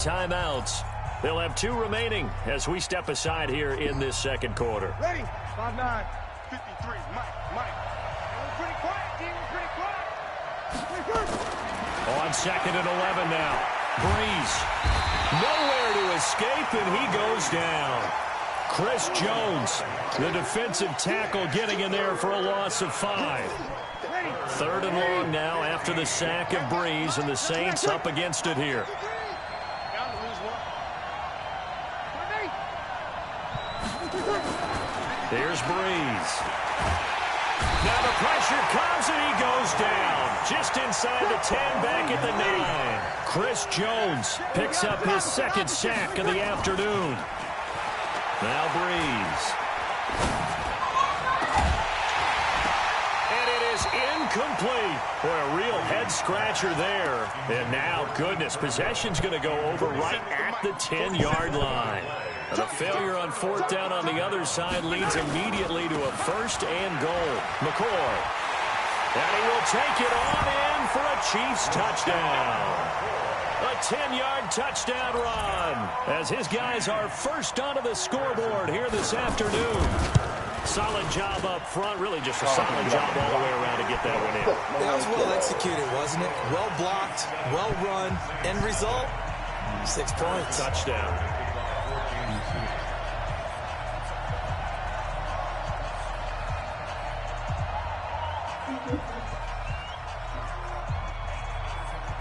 Timeouts. They'll have 2 remaining as we step aside here in this second quarter. Ready? 5'9", 53. Mike. We're pretty quiet, team. We're pretty quiet. On 2nd and 11 now. Breeze. Nowhere to escape, and he goes down. Chris Jones, the defensive tackle, getting in there for a loss of 5. 3rd and long now after the sack of Breeze, and the Saints up against it here. Here's Breeze. Now the pressure comes, and he goes down. Just inside the 10, back at the 9. Chris Jones picks up his 2nd sack of the afternoon. Now Breeze. And it is incomplete. Boy, a real head-scratcher there. And now, goodness, possession's going to go over right at the 10-yard line. The failure on 4th down on the other side leads immediately to a 1st and goal. McCoy. And he will take it on in for a Chiefs touchdown. A 10-yard touchdown run as his guys are first onto the scoreboard here this afternoon. Solid job up front, really just a solid job all the way around to get that one in. That was well executed, wasn't it? Well blocked, well run. End result, 6 points. Touchdown.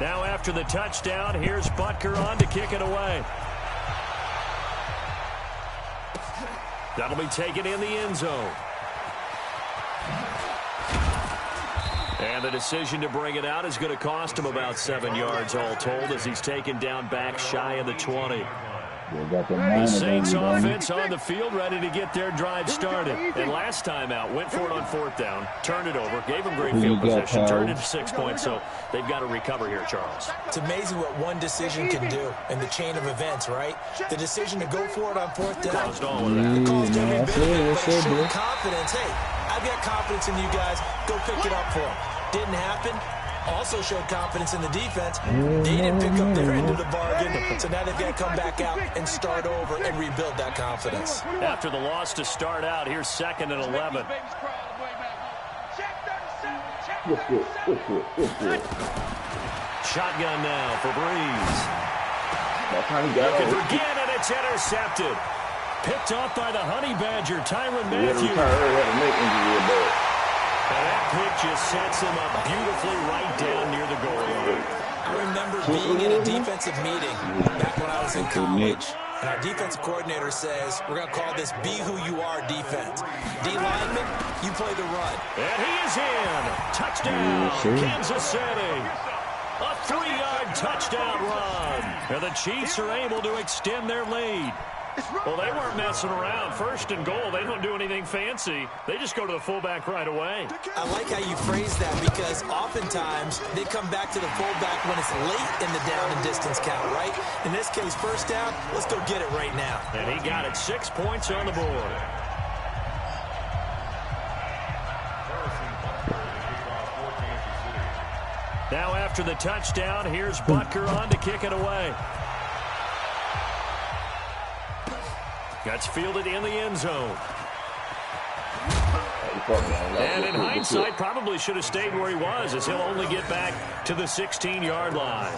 Now after the touchdown, here's Butker on to kick it away. That'll be taken in the end zone. And the decision to bring it out is going to cost him about 7 yards all told as he's taken down back shy of the 20. The Saints offense on the field, ready to get their drive started. And last time out, went for it on 4th down, turned it over, gave them great field position, turned it to 6 points, so they've got to recover here, Charles. It's amazing what one decision can do in the chain of events, right? The decision to go for it on 4th down. Caused all of that. Caused every bit of it, but it showed confidence. Hey, I've got confidence in you guys. Go pick it up for them. Didn't happen. Also showed confidence in the defense. They didn't pick up their end of the bargain, so now they've got to come back out and start over and rebuild that confidence. After the loss to start out, here's 2nd and 11. Shotgun now for Breeze. Looking for again, and it's intercepted. Picked off by the Honey Badger, Tyrann Mathieu. And that pick just sets him up beautifully right down near the goal line. I remember being in a defensive meeting back when I was in college, and our defensive coordinator says, we're going to call this Be Who You Are defense. D lineman, you play the run. And he is in. Touchdown, Kansas City. A 3-yard touchdown run. And the Chiefs are able to extend their lead. Well, they weren't messing around. 1st and goal, they don't do anything fancy. They just go to the fullback right away. I like how you phrase that because oftentimes they come back to the fullback when it's late in the down and distance count, right? In this case, 1st down, let's go get it right now. And he got it. 6 points on the board. Now after the touchdown, here's Butker on to kick it away. That's fielded in the end zone. And in hindsight, probably should have stayed where he was as he'll only get back to the 16-yard line.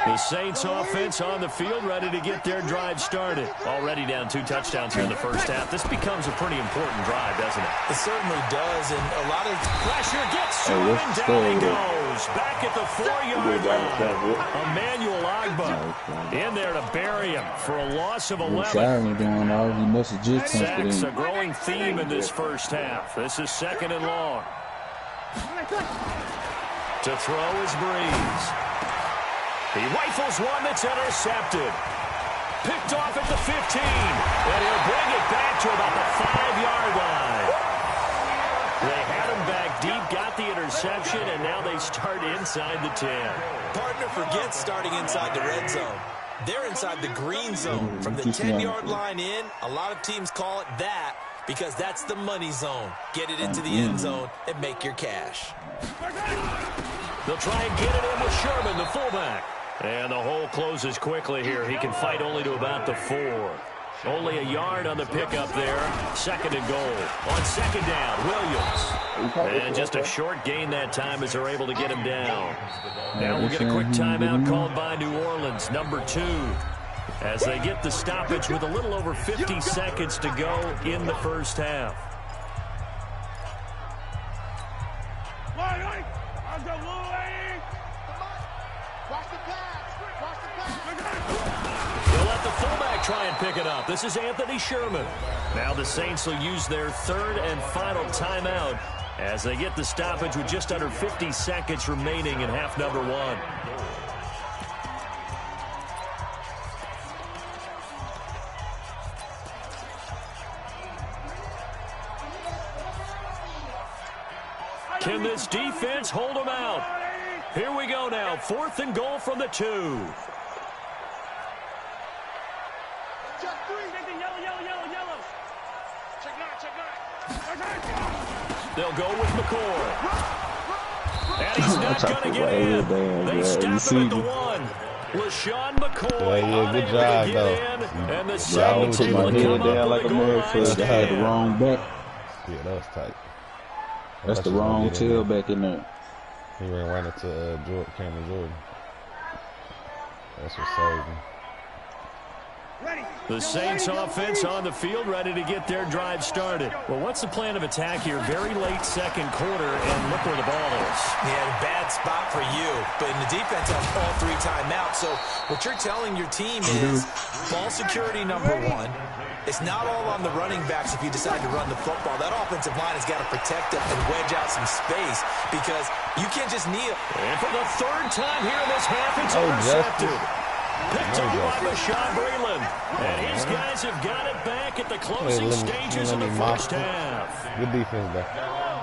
The Saints offense on the field ready to get their drive started. Already down 2 touchdowns here in the first half. This becomes a pretty important drive, doesn't it? It certainly does, and a lot of pressure gets through and down he goes. Back at the 4-yard line. Emmanuel Ogbah in there to bury him for a loss of 11. Sacks a growing theme in this first half. This is 2nd and long. To throw is Breeze. He rifles one that's intercepted. Picked off at the 15. And he'll bring it back to about the 5-yard line. They had him back deep, got the interception, and now they start inside the 10. Partner forgets starting inside the red zone. They're inside the green zone. From the 10-yard line in, a lot of teams call it that because that's the money zone. Get it into the end zone and make your cash. They'll try and get it in with Sherman, the fullback. And the hole closes quickly here. He can fight only to about the 4. Only a yard on the pickup there. 2nd and goal. On 2nd down, Williams. And just a short gain that time as they're able to get him down. Now we'll get a quick timeout called by New Orleans, number 2. As they get the stoppage with a little over 50 seconds to go in the first half. They'll let the fullback try and pick it up. This is Anthony Sherman. Now the Saints will use their 3rd and final timeout as they get the stoppage with just under 50 seconds remaining in half number 1. Can this defense hold them out? Here we go now. 4th and goal from the 2. They'll go with McCoy. And he's not going to get in. They stop him at the 1. LaShawn McCoy good job, though. And the Saints put my head down like a motherfucker. I had the wrong back. Yeah, that was tight. That's the wrong tailback in there. He ran right into Cameron Jordan. That's what saved him. The Saints offense on the field, ready to get their drive started. Well, what's the plan of attack here? Very late 2nd quarter, and look where the ball is. Yeah, bad spot for you. But in the defense has all 3 timeouts. So what you're telling your team is ball security number 1. It's not all on the running backs if you decide to run the football. That offensive line has got to protect them and wedge out some space because you can't just kneel. And for the 3rd time here in this half, it's intercepted. Picked up by Bashaud Breeland. And his guys have got it back at the closing stages of the first half. Good defense there.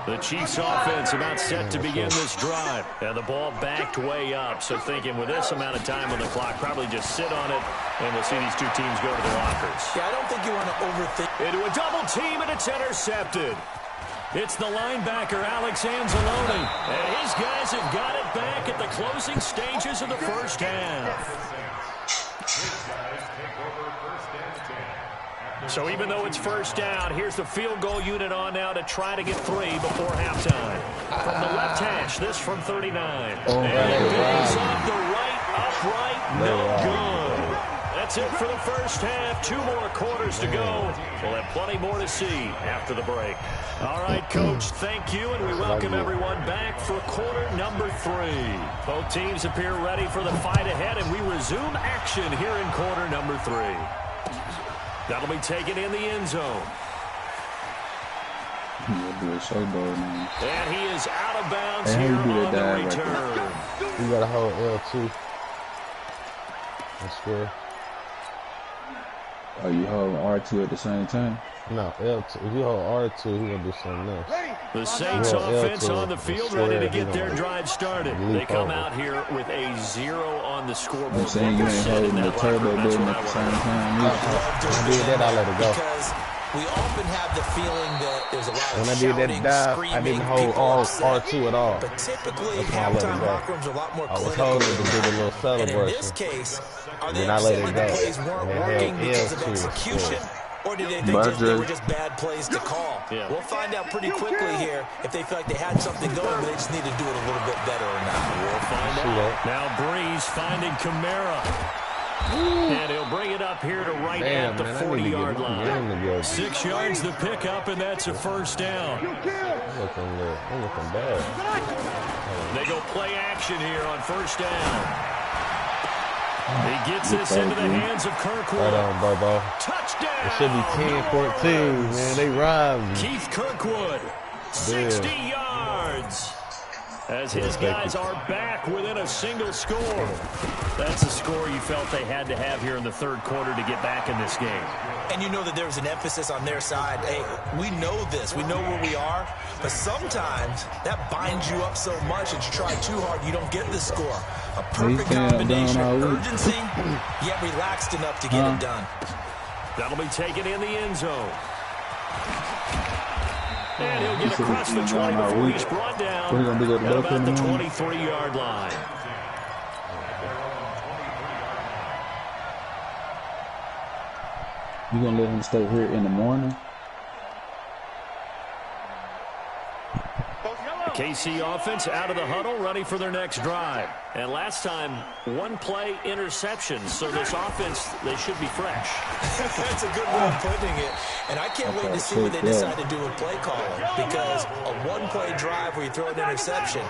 The Chiefs offense about set to begin this drive. And the ball backed way up. So thinking with this amount of time on the clock, probably just sit on it. And we'll see these 2 teams go to the lockers. Yeah, I don't think you want to overthink. Into a double team, and it's intercepted. It's the linebacker, Alex Anzalone. And his guys have got it back at the closing stages of the first half. So even though it's first down, here's the field goal unit on now to try to get 3 before halftime. From the left hash, this from 39. And it goes off the right, upright, no good. That's it for the first half. 2 more quarters to go. We'll have plenty more to see after the break. All right, Coach, thank you, and we welcome everyone back for quarter number 3. Both teams appear ready for the fight ahead, and we resume action here in quarter number 3. That'll be taken in the end zone. And he is out of bounds here on the return. You got to hold L2 and square. Are you holding R2 at the same time? No, L2. If you hold R2, he's going to do something else. The Saints offense on the field ready to get their drive started. They come out here with a 0 on the scoreboard. I'm saying you ain't holding the turbo button at the same time. When I did that, I let it go. Because we often have the feeling that there's a lot of when I did that dive, I didn't hold R2 at all. But typically, halftime locker rooms are a lot more clinical. I was holding to do the little celebration. And in this case, are they then I let upset it that go. the plays weren't working because of execution? Or did they think they were just bad plays to call? Yeah. We'll find out pretty quickly here if they feel like they had something going, but they just need to do it a little bit better or not. We'll find out. Now Breeze finding Kamara. And he'll bring it up here to right at the 40-yard line. 6 yards the pickup, and that's a first down. I'm looking bad. They go play action here on first down. He gets this into the hands of Kirkwood. Right on, Bobo. Touchdown! It should be 10-14, man. They robbed me. Keith Kirkwood, 60 yards. As his guys are back within a single score. That's a score you felt they had to have here in the 3rd quarter to get back in this game. And you know that there's an emphasis on their side. Hey, we know this. We know where we are. But sometimes that binds you up so much that you try too hard, you don't get the score. A perfect combination of urgency, yet relaxed enough to get it done. That'll be taken in the end zone. And he'll get across the 20 before he's brought down at about the 23-yard line. You gonna let him stay here in the morning? The KC offense out of the huddle, ready for their next drive. And last time, one play interception. So this offense, they should be fresh. That's a good way of putting it. And I can't wait to see what they decide to do with play calling. Because a one-play drive where you throw an interception,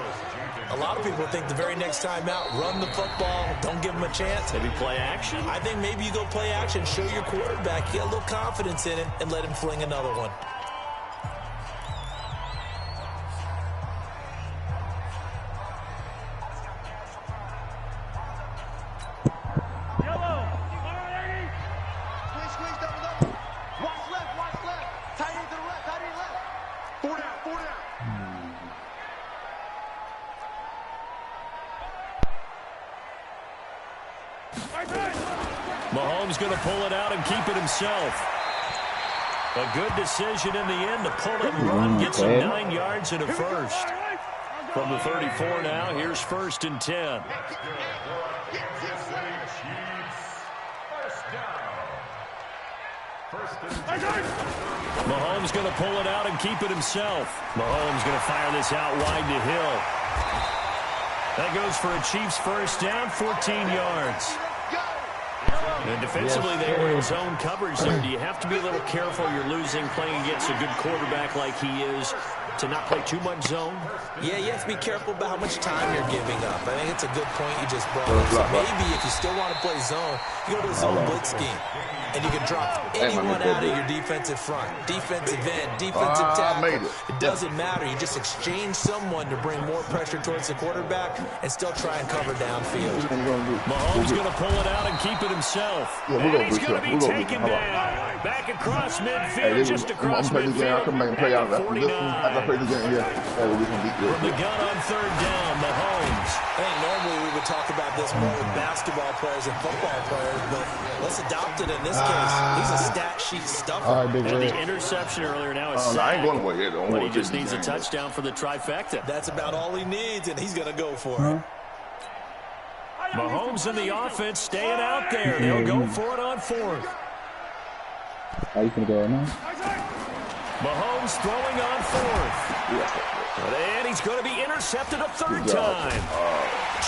a lot of people think the very next time out, run the football, don't give them a chance. Maybe play action? I think maybe you go play action, show your quarterback, get a little confidence in him, and let him fling another one. Mahomes going to pull it out and keep it himself. A good decision in the end to pull it and run, get some 9 yards and a first. From the 34 now, here's 1st and 10. Mahomes going to pull it out and keep it himself. Mahomes going to fire this out wide to Hill. That goes for a Chiefs first down, 14 yards. And defensively, they were in zone coverage there. Do you have to be a little careful? You're losing, playing against a good quarterback like he is, to not play too much zone? Yeah, you have to be careful about how much time you're giving up. I think it's a good point you just brought up. So maybe if you still want to play zone, you go to a zone blitz scheme. And you can drop anyone out of your defensive front, defensive end, defensive tackle. It doesn't matter. You just exchange someone to bring more pressure towards the quarterback and still try and cover downfield. Mahomes going to pull it out and keep it himself. And he's going to be taken down. Back across midfield, just across midfield. At the 49. From the gun on 3rd down, Mahomes. I think normally we would talk about this more with basketball players and football players, but let's adopt it in this case. He's a stat sheet stuffer. And the interception earlier now is sack. I ain't going away yet. But he just needs a touchdown for the trifecta. That's about all he needs, and he's going to go for it. Mahomes and the offense staying out there. They'll go for it on 4th. How you gonna go right now? Mahomes throwing on 4th. And he's going to be intercepted a 3rd time.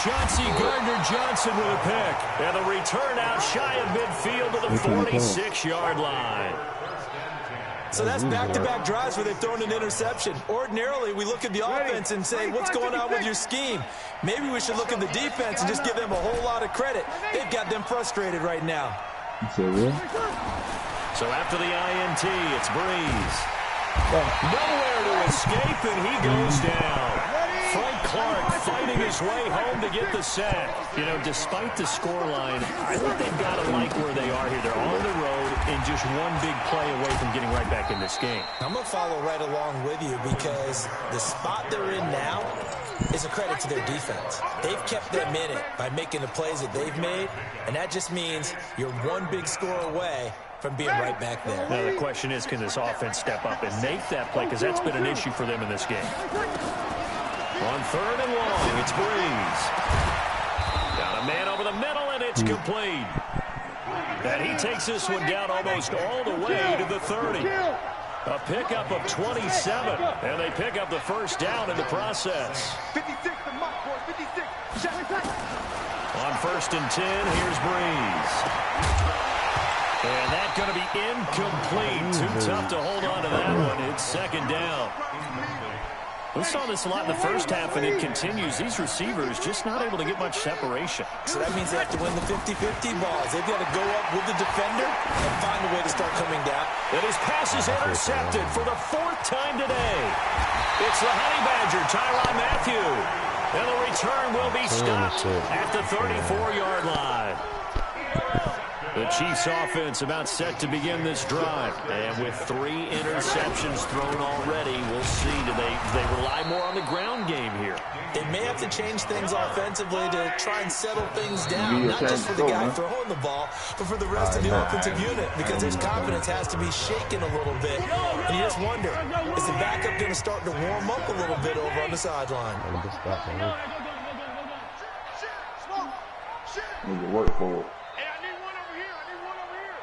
Chauncey Gardner-Johnson with a pick. And the return out shy of midfield to the 46-yard line. So that's back-to-back drives where they've thrown an interception. Ordinarily, we look at the offense and say, what's going on with your scheme? Maybe we should look at the defense and just give them a whole lot of credit. They've got them frustrated right now. So after the INT, it's Breeze. Nowhere to escape, and he goes down. Frank Clark fighting his way home to get the sack. You know, despite the scoreline, I think they've got to like where they are here. They're on the road and just one big play away from getting right back in this game. I'm going to follow right along with you because the spot they're in now is a credit to their defense. They've kept them in it by making the plays that they've made, and that just means you're one big score away from being right back there. Now the question is, can this offense step up and make that play? Because that's been an issue for them in this game. On 3rd and long, it's Breeze. Got a man over the middle, and it's complete. And he takes this one down almost all the way to the 30. A pickup of 27, and they pick up the first down in the process. 56, the mark, boys, 56. On 1st and 10, here's Breeze. And that's going to be incomplete. Too tough to hold on to that one. It's 2nd down. We saw this a lot in the first half, and it continues. These receivers just not able to get much separation. So that means they have to win the 50-50 balls. They've got to go up with the defender and find a way to start coming down. And his pass is intercepted for the 4th time today. It's the Honey Badger, Tyrann Mathieu. And the return will be stopped at the 34-yard line. The Chiefs offense about set to begin this drive. And with 3 interceptions thrown already, we'll see. Do they rely more on the ground game here? They may have to change things offensively to try and settle things down, not just for the guy throwing the ball, but for the rest of the offensive unit, because his confidence has to be shaken a little bit. And you just wonder, is the backup going to start to warm up a little bit over on the sideline? Need to work for it. Hey, I need one over here. I need one over here.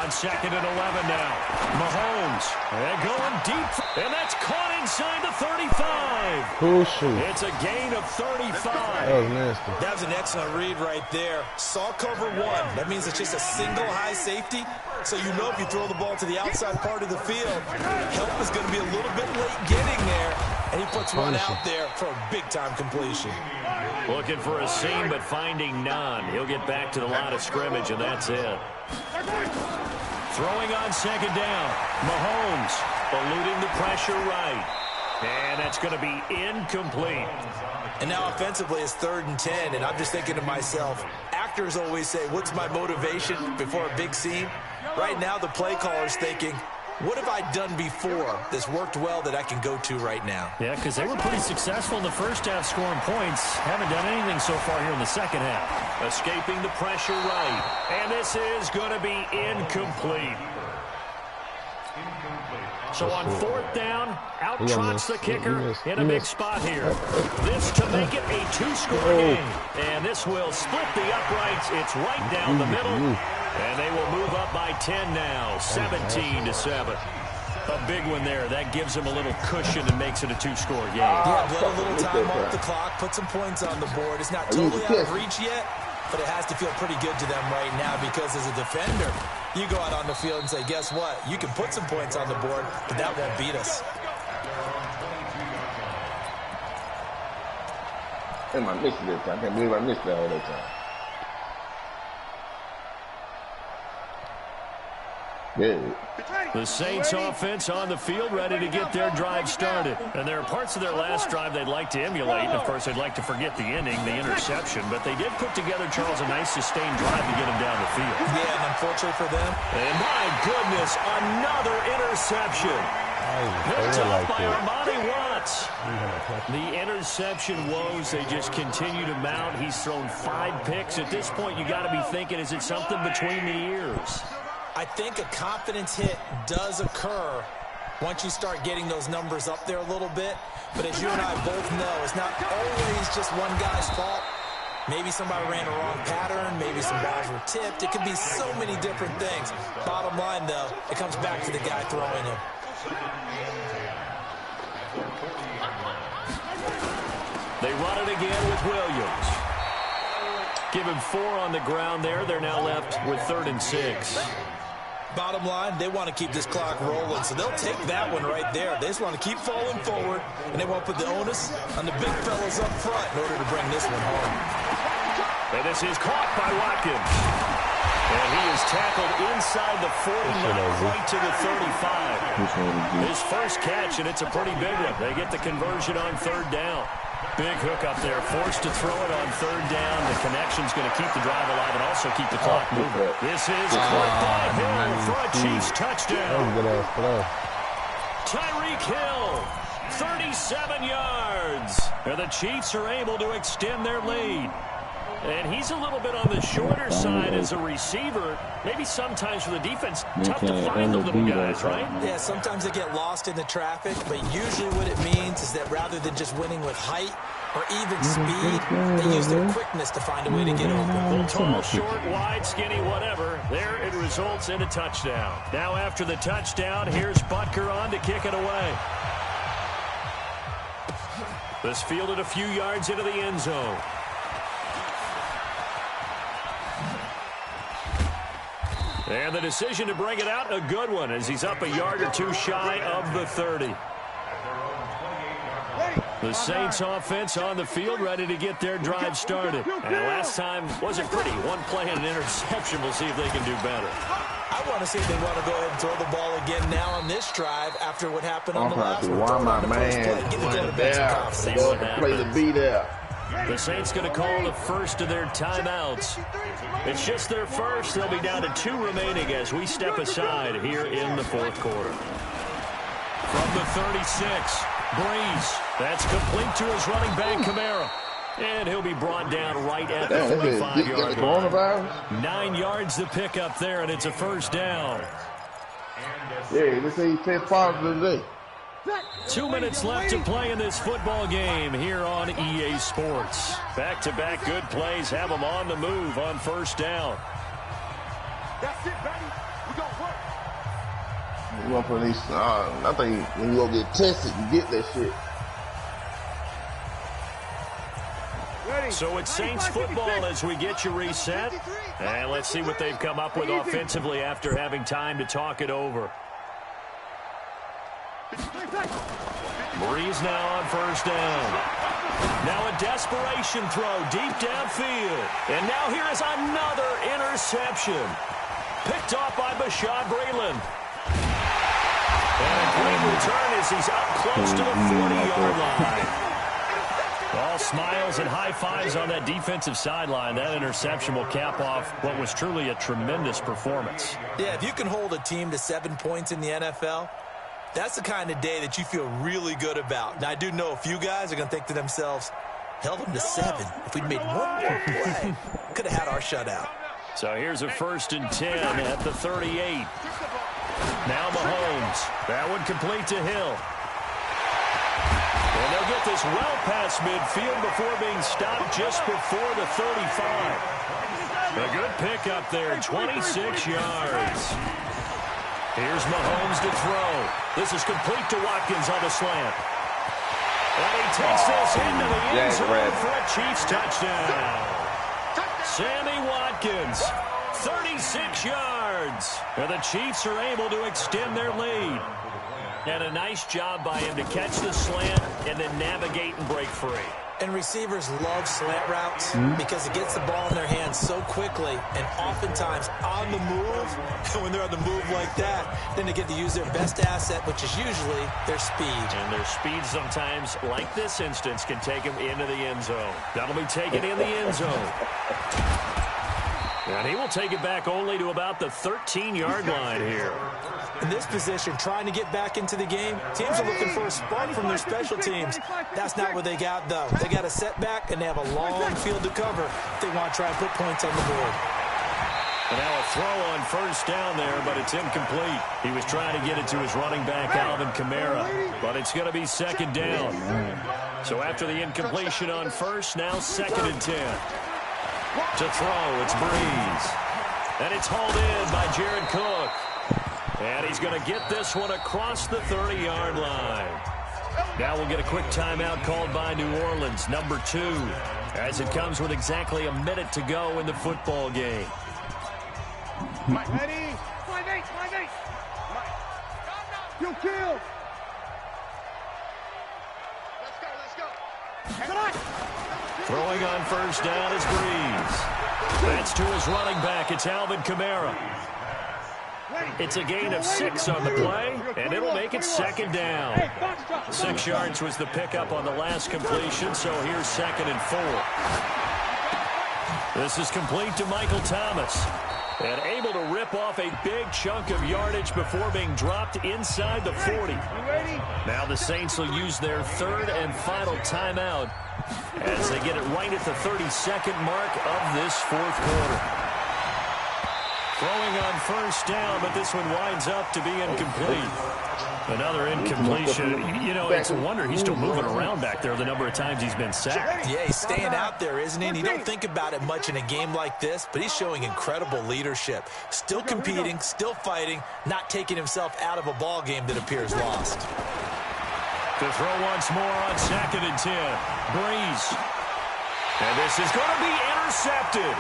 On 2nd and 11 now. Mahomes. And going deep. And that's caught inside the 35. Crucial. It's a gain of 35. That was nasty. That was an excellent read right there. Saw cover 1. That means it's just a single high safety. So you know if you throw the ball to the outside part of the field, help is going to be a little bit late getting there. And he puts one out there for a big-time completion. Looking for a seam, but finding none. He'll get back to the line of scrimmage, and that's it. Throwing on 2nd down. Mahomes eluding the pressure right. And that's going to be incomplete. And now offensively it's 3rd and 10, and I'm just thinking to myself, actors always say, what's my motivation before a big scene? Right now the play caller's thinking, what have I done before that's worked well that I can go to right now? Yeah, because they were pretty successful in the first half scoring points. Haven't done anything so far here in the second half. Escaping the pressure right. And this is going to be incomplete. So on 4th down, out trots the kicker in a big spot here. This to make it a 2-score game. And this will split the uprights. It's right down the middle. And they will move up by 10 now, 17-7. A big one there. That gives them a little cushion and makes it a 2-score game. Yeah, let a little time off the clock, put some points on the board. It's not totally out of reach yet, but it has to feel pretty good to them right now because as a defender, you go out on the field and say, guess what? You can put some points on the board, but that won't beat us. I missed this time. I can't believe I missed that all that time. Good. The Saints offense on the field ready to get their drive started. And there are parts of their last drive they'd like to emulate. And, of course, they'd like to forget the ending, the interception. But they did put together, Charles, a nice sustained drive to get them down the field. Yeah, and unfortunately for them. And, my goodness, another interception. Picked up by Armani Watts. The interception woes, they just continue to mount. He's thrown 5 picks. At this point, you got to be thinking, is it something between the ears? I think a confidence hit does occur once you start getting those numbers up there a little bit. But as you and I both know, it's not always just one guy's fault. Maybe somebody ran a wrong pattern. Maybe some balls were tipped. It could be so many different things. Bottom line, though, it comes back to the guy throwing them. They run it again with Williams. Give him 4 on the ground there. They're now left with 3rd and 6. Bottom line, they want to keep this clock rolling, so they'll take that one right there. They just want to keep falling forward, and they want to put the onus on the big fellas up front in order to bring this one home. And this is caught by Watkins. And he is tackled inside the 40, right to the 35. His first catch, and it's a pretty big one. They get the conversion on 3rd down. Big hook up there, forced to throw it on 3rd down. The connection's going to keep the drive alive and also keep the clock moving. This is caught by Hill for a Chiefs touchdown. Tyreek Hill, 37 yards. And the Chiefs are able to extend their lead. And he's a little bit on the shorter side as a receiver. Maybe sometimes for the defense, tough to find the little guys, right? Yeah, sometimes they get lost in the traffic, but usually what it means is that rather than just winning with height or even speed, they use their quickness to find a way to get open. Well, tall, short, wide, skinny, whatever. There it results in a touchdown. Now after the touchdown, here's Butker on to kick it away. This fielded a few yards into the end zone. And the decision to bring it out, a good one, as he's up a yard or 2 shy of the 30. The Saints offense on the field, ready to get their drive started. And last time wasn't pretty. 1 play and an interception. We'll see if they can do better. I want to see if they want to go ahead and throw the ball again now on this drive after what happened on the last one. Why my man went there? Play the beat out. The Saints going to call the first of their timeouts. It's just their first. They'll be down to 2 remaining as we step aside here in the fourth quarter. From the 36, Breeze. That's complete to his running back, Kamara. And he'll be brought down right at the 45-yard line. 9 yards to pick up there, and it's a first down. Yeah, this ain't 10 positive today. 2 minutes left to play in this football game here on EA Sports. Back-to-back good plays have them on the move on first down. That's it, baby. We gonna work. You want for these? I think when you go get tested, you get that shit. So it's Saints football as we get you reset. And let's see what they've come up with offensively after having time to talk it over. Breeze now on first down. Now a desperation throw deep downfield. And now here is another interception. Picked off by Bashaud Breeland. And a great return as he's up close to the 40-yard line. All smiles and high fives on that defensive sideline. That interception will cap off what was truly a tremendous performance. Yeah, if you can hold a team to 7 points in the NFL, that's the kind of day that you feel really good about. Now, I do know a few guys are going to think to themselves, held them to 7. If we'd made one more play, could have had our shutout. So here's a 1st and 10 at the 38. Now Mahomes. That one complete to Hill. And they'll get this well past midfield before being stopped just before the 35. A good pickup there, 26 yards. Here's Mahomes to throw. This is complete to Watkins on the slant. And he takes this into the end zone for a Chiefs touchdown. Sammy Watkins, 36 yards. And the Chiefs are able to extend their lead. And a nice job by him to catch the slant and then navigate and break free. And receivers love slant routes because it gets the ball in their hands so quickly and oftentimes on the move. And when they're on the move like that, then they get to use their best asset, which is usually their speed. And their speed sometimes, like this instance, can take them into the end zone. That'll be taken in the end zone. And he will take it back only to about the 13-yard line here. In this position, trying to get back into the game, teams are looking for a spark from their special teams. That's not what they got, though. They got a setback, and they have a long field to cover if they want to try and put points on the board. And now a throw on first down there, but it's incomplete. He was trying to get it to his running back, Alvin Kamara, but it's going to be second down. So after the incompletion on first, now 2nd and 10. To throw, it's Breeze. And it's hauled in by Jared Cook. And he's going to get this one across the 30-yard line. Now we'll get a quick timeout called by New Orleans, number 2, as it comes with exactly a minute to go in the football game. Mike, ready? 5-8, 5-8. Mike. You kill. Let's go. Throwing on first down is Breeze. That's to his running back. It's Alvin Kamara. It's a gain of 6 on the play, and it'll make it 2nd down. 6 yards was the pickup on the last completion, so here's 2nd and 4. This is complete to Michael Thomas. And able to rip off a big chunk of yardage before being dropped inside the 40. Now the Saints will use their 3rd and final timeout as they get it right at the 32nd mark of this 4th quarter. Throwing on first down, but this one winds up to be incomplete. Another incompletion. You know, it's a wonder he's still moving around back there the number of times he's been sacked. Yeah, he's staying out there, isn't he? And you don't think about it much in a game like this, but he's showing incredible leadership. Still competing, still fighting, not taking himself out of a ball game that appears lost. To throw once more on 2nd and 10. Breeze. And this is going to be intercepted.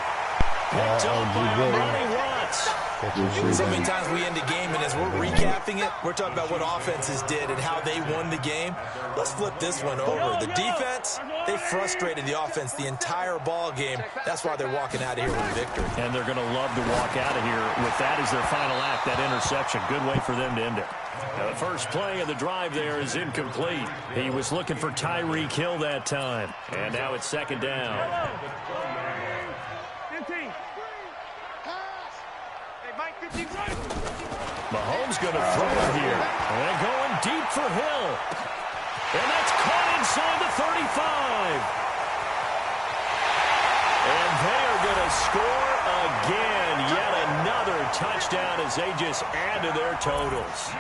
Picked up by Armani Watts. offense. So many times we end a game, and as we're recapping it, we're talking about what offenses did and how they won the game. Let's flip this one over. The defense, they frustrated the offense the entire ball game. That's why they're walking out of here with a victory. And they're going to love to walk out of here with that as their final act, that interception. Good way for them to end it. Now, the first play of the drive there is incomplete. He was looking for Tyreek Hill that time. And now it's second down. Mahomes going to throw it here. And going deep for Hill. And that's caught inside the 35. And they are going to score again. Yet another touchdown as they just add to their totals.